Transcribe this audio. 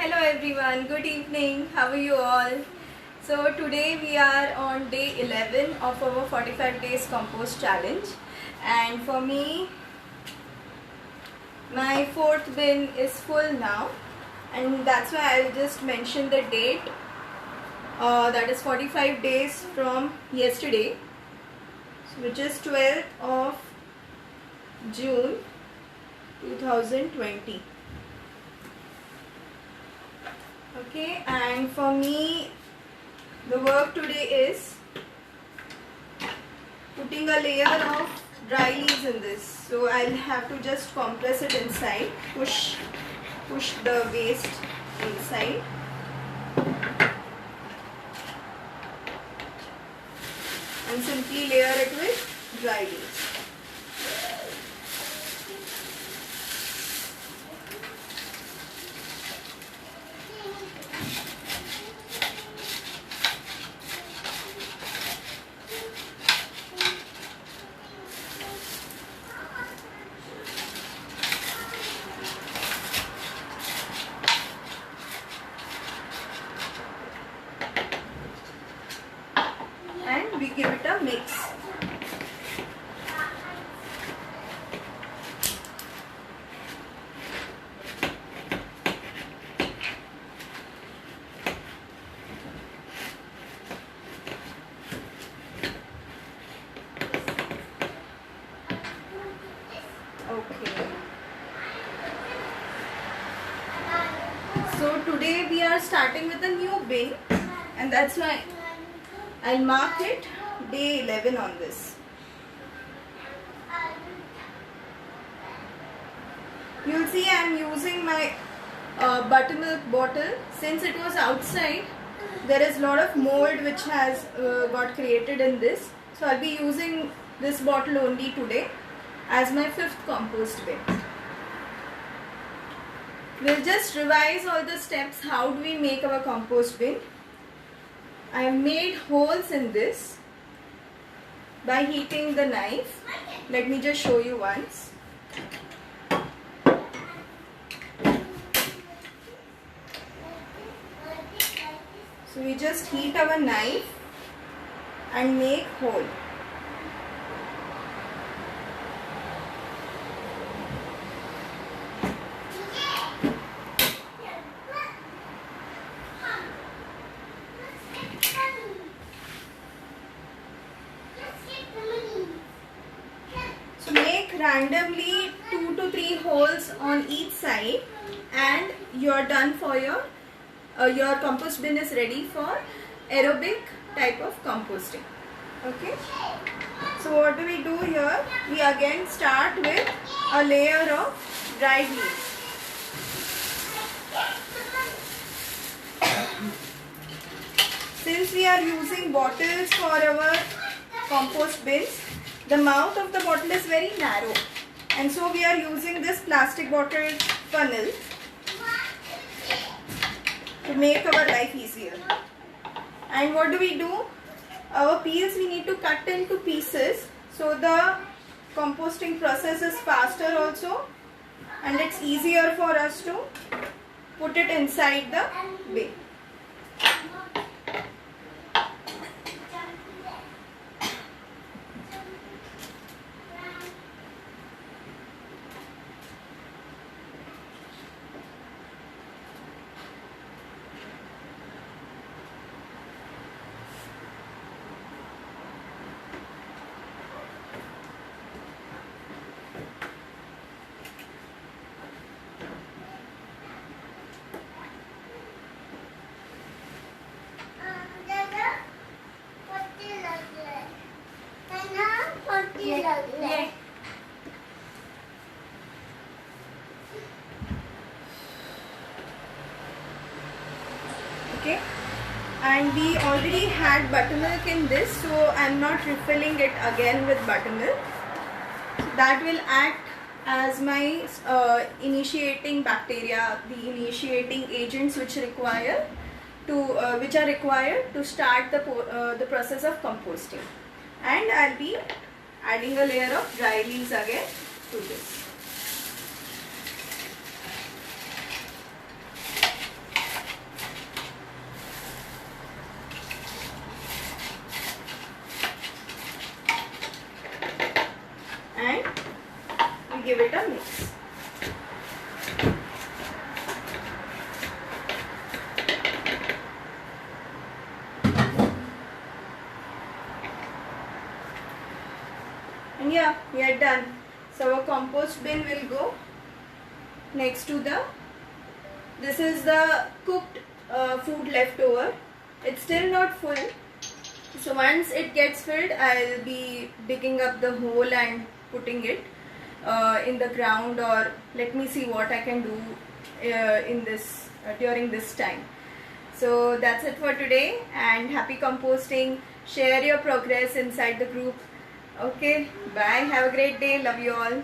Hello everyone, good evening. How are you all? So today we are on day 11 of our 45 days compost challenge, and for me my fourth bin is full now, and that's why I'll just mention the date. That is 45 days from yesterday, which is 12th of June 2020. Okay, and for me the work today is putting a layer of dry leaves in this. So I'll have to just compress it inside, push the waste inside. And simply layer it with dry leaves. And we give it a mix. Okay. So today we are starting with a new bin, and that's why I'll mark it day 11 on this. You'll see I'm using my buttermilk bottle. Since it was outside, there is a lot of mold which has got created in this. So I'll be using this bottle only today as my fifth compost bin. We'll just revise all the steps. How do we make our compost bin? I have made holes in this by heating the knife. Let me just show you once. So we just heat our knife and make hole. So make randomly 2 to 3 holes on each side, and you're done for your compost bin is ready for aerobic type of composting. Okay. So what do we do here? We again start with a layer of dried leaves. Since we are using bottles for our compost bins, the mouth of the bottle is very narrow, and so we are using this plastic bottle funnel to make our life easier. And what do we do? Our peels we need to cut into pieces, so the composting process is faster also, and it's easier for us to put it inside the bin. Okay, and we already had buttermilk in this, so I'm not refilling it again with buttermilk. That will act as my initiating bacteria, the initiating agents which are required to start the process of composting. And I'll be adding a layer of dry leaves again to this. compost bin will go next to the, this is the cooked food leftover. It's still not full, so once it gets filled, I'll be digging up the hole and putting it in the ground, or let me see what I can do in this during this time. So that's it for today, and happy composting. Share your progress inside the group. Okay, bye, have a great day, love you all.